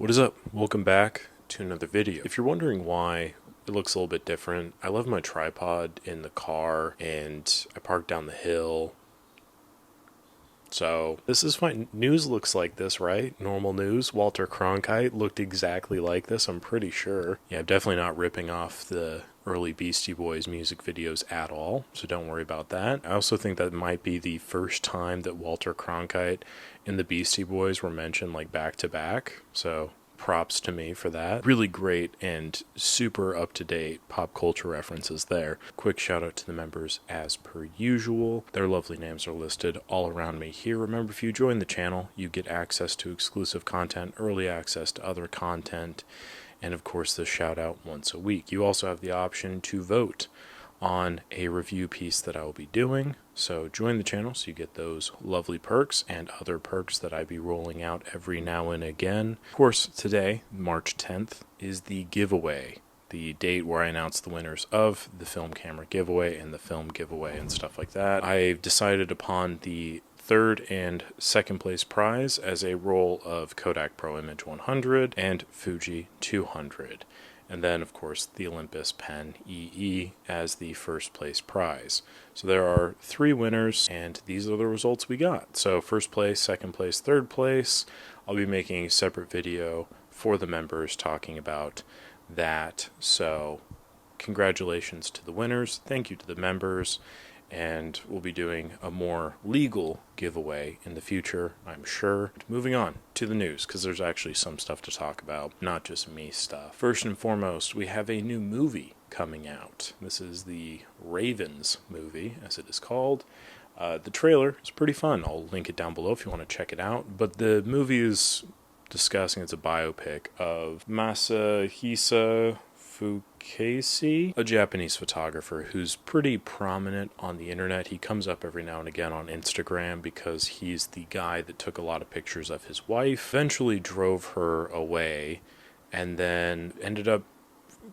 What is up? Welcome back to another video. If you're wondering why it looks a little bit different, I left my tripod in the car and I parked down the hill. So this is fine. News looks like this, right? Normal news. Walter Cronkite looked exactly like this, I'm pretty sure. Yeah, I'm definitely not ripping off the early Beastie Boys music videos at all, so don't worry about that. I also think that might be the first time that Walter Cronkite and the Beastie Boys were mentioned like back to back, so props to me for that. Really great and super up-to-date pop culture references there. Quick shout out to the members as per usual. Their lovely names are listed all around me here. Remember, if you join the channel, you get access to exclusive content, early access to other content, and of course the shout out once a week. You also have the option to vote on a review piece that I will be doing, so join the channel so you get those lovely perks and other perks that I be rolling out every now and again. Of course, today, March 10th, is the giveaway, the date where I announce the winners of the film camera giveaway and the film giveaway and stuff like that. I've decided upon the third and second place prize as a roll of Kodak Pro Image 100 and Fuji 200. And then, of course, the Olympus Pen EE as the first place prize. So there are 3 winners, and these are the results we got. So first place, second place, third place. I'll be making a separate video for the members talking about that. So congratulations to the winners. Thank you to the members. And we'll be doing a more legal giveaway in the future, I'm sure. Moving on to the news, because there's actually some stuff to talk about, not just me stuff. First and foremost, we have a new movie coming out. This is the Ravens movie, as it is called. The trailer is pretty fun. I'll link it down below if you want to check it out. But the movie is discussing, it's a biopic of Masahisa Fukase, a Japanese photographer who's pretty prominent on the internet. He comes up every now and again on Instagram because he's the guy that took a lot of pictures of his wife, eventually drove her away, and then ended up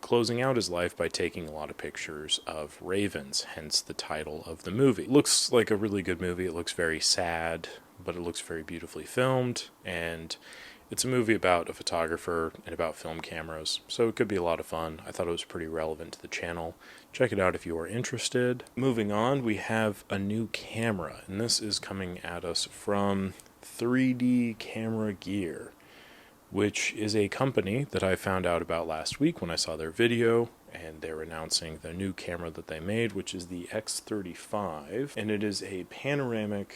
closing out his life by taking a lot of pictures of ravens, hence the title of the movie. It looks like a really good movie. It looks very sad, but it looks very beautifully filmed, and it's a movie about a photographer and about film cameras, so it could be a lot of fun. I thought it was pretty relevant to the channel. Check it out if you are interested. Moving on, we have a new camera, and this is coming at us from 3D Camera Gear, which is a company that I found out about last week when I saw their video, and they're announcing the new camera that they made, which is the X35, and it is a panoramic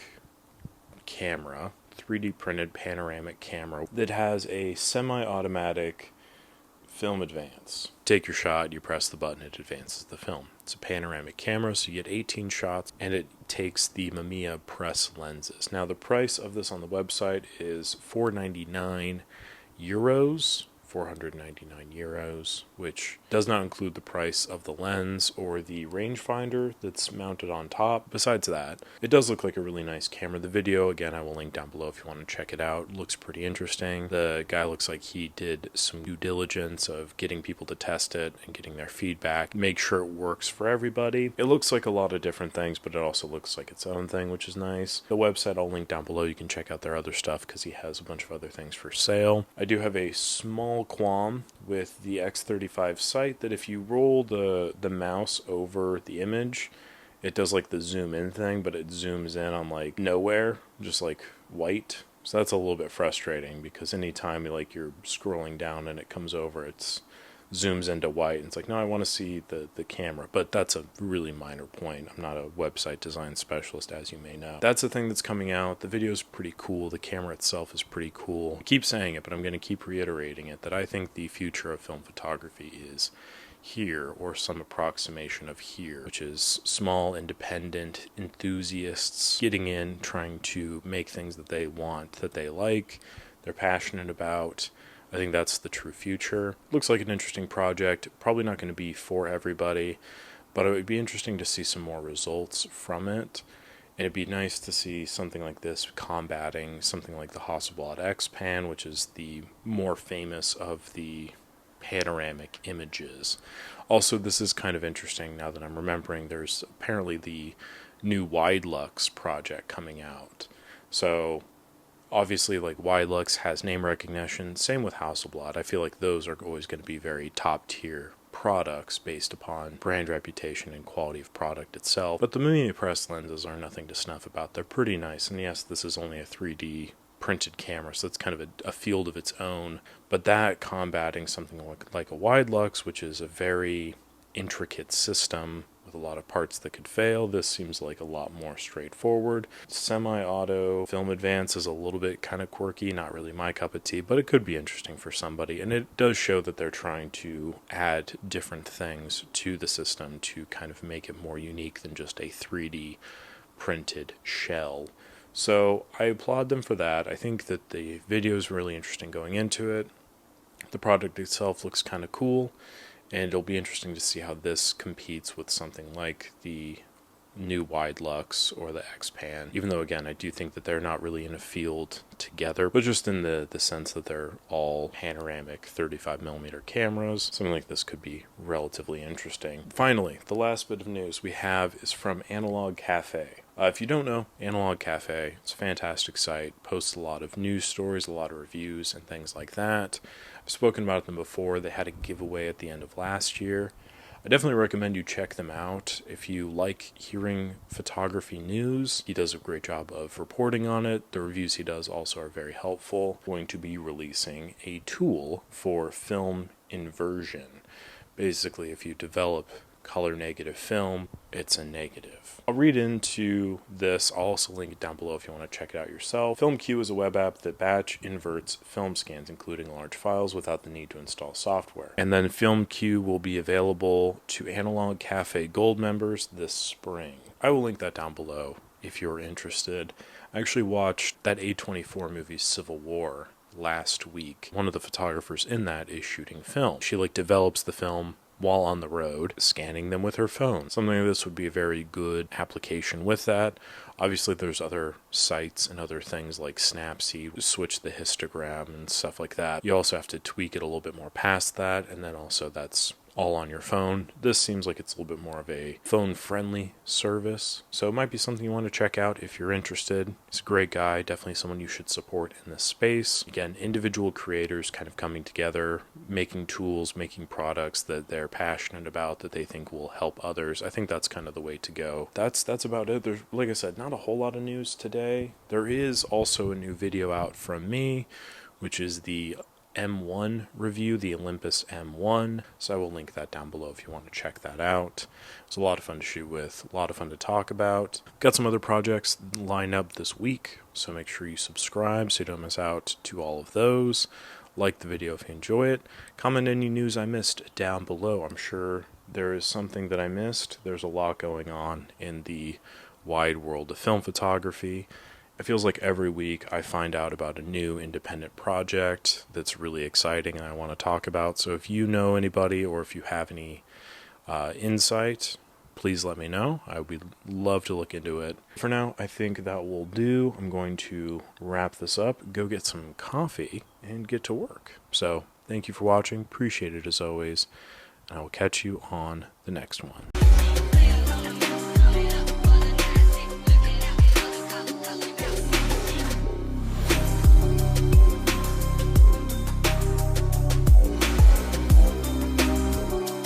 camera, 3D printed panoramic camera that has a semi-automatic film advance. Take your shot, you press the button, it advances the film. It's a panoramic camera, so you get 18 shots, and it takes the Mamiya press lenses. Now, the price of this on the website is €499, 499 euros, which does not include the price of the lens or the rangefinder that's mounted on top. Besides that, it does look like a really nice camera. The video, again, I will link down below if you want to check it out. It looks pretty interesting. The guy looks like he did some due diligence of getting people to test it and getting their feedback, make sure it works for everybody. It looks like a lot of different things, but it also looks like its own thing, which is nice. The website I'll link down below. You can check out their other stuff because he has a bunch of other things for sale. I do have a small qualm with the X35 site that if you roll the mouse over the image, it does like the zoom in thing, but it zooms in on like nowhere, just like white. So that's a little bit frustrating because anytime like you're scrolling down and it comes over, it's zooms into white, and it's like, no, I want to see the camera. But that's a really minor point. I'm not a website design specialist, as you may know. That's the thing that's coming out. The video is pretty cool. The camera itself is pretty cool. I keep saying it, but I'm going to keep reiterating it, that I think the future of film photography is here, or some approximation of here, which is small independent enthusiasts getting in, trying to make things that they want, that they like, they're passionate about. I think that's the true future. Looks like an interesting project. Probably not going to be for everybody, but it would be interesting to see some more results from it. And it'd be nice to see something like this combating something like the Hasselblad X-Pan, which is the more famous of the panoramic images. Also, this is kind of interesting now that I'm remembering. There's apparently the new Wide Lux project coming out. So Obviously, like Widelux has name recognition. Same with Hasselblad. I feel like those are always going to be very top tier products based upon brand reputation and quality of product itself. But the Mini Press lenses are nothing to snuff about. They're pretty nice. And yes, this is only a 3D printed camera, so it's kind of a field of its own. But that combating something like a Widelux, which is a very intricate system with a lot of parts that could fail, this seems like a lot more straightforward. Semi-auto film advance is a little bit kind of quirky, not really my cup of tea, but it could be interesting for somebody, and it does show that they're trying to add different things to the system to kind of make it more unique than just a 3D printed shell. So I applaud them for that. I think that the video is really interesting going into it. The product itself looks kind of cool, and it'll be interesting to see how this competes with something like the new Widelux or the X-Pan, even though, again, I do think that they're not really in a field together, but just in the sense that they're all panoramic 35mm cameras. Something like this could be relatively interesting. Finally, the last bit of news we have is from Analog Cafe. If you don't know, Analog Cafe, it's a fantastic site, posts a lot of news stories, a lot of reviews, and things like that. I've spoken about them before. They had a giveaway at the end of last year. I definitely recommend you check them out. If you like hearing photography news, he does a great job of reporting on it. The reviews he does also are very helpful. I'm going to be releasing a tool for film inversion. Basically, if you develop color negative film, it's a negative. I'll read into this. I'll also link it down below if you want to check it out yourself. FilmQ is a web app that batch inverts film scans, including large files, without the need to install software. And then FilmQ will be available to Analog Cafe Gold members this spring. I will link that down below if you're interested. I actually watched that A24 movie Civil War last week. One of the photographers in that is shooting film. She develops the film while on the road, scanning them with her phone. Something like this would be a very good application with that. Obviously, there's other sites and other things like Snapseed, switch the histogram and stuff like that. You also have to tweak it a little bit more past that, and then also that's all on your phone. This seems like it's a little bit more of a phone-friendly service, so it might be something you want to check out if you're interested. He's a great guy, definitely someone you should support in this space. Again, individual creators kind of coming together, making tools, making products that they're passionate about, that they think will help others. I think that's kind of the way to go. That's about it. There's, like I said, not a whole lot of news today. There is also a new video out from me, which is the M1 review, the Olympus M-1, so I will link that down below if you want to check that out. It's a lot of fun to shoot with, a lot of fun to talk about. Got some other projects lined up this week, so make sure you subscribe so you don't miss out to all of those. Like the video if you enjoy it. Comment any news I missed down below. I'm sure there is something that I missed. There's a lot going on in the wide world of film photography. It feels like every week I find out about a new independent project that's really exciting and I want to talk about. So if you know anybody or if you have any insight, please let me know. I would love to look into it. For now, I think that will do. I'm going to wrap this up, go get some coffee, and get to work. So thank you for watching. Appreciate it as always. And I will catch you on the next one.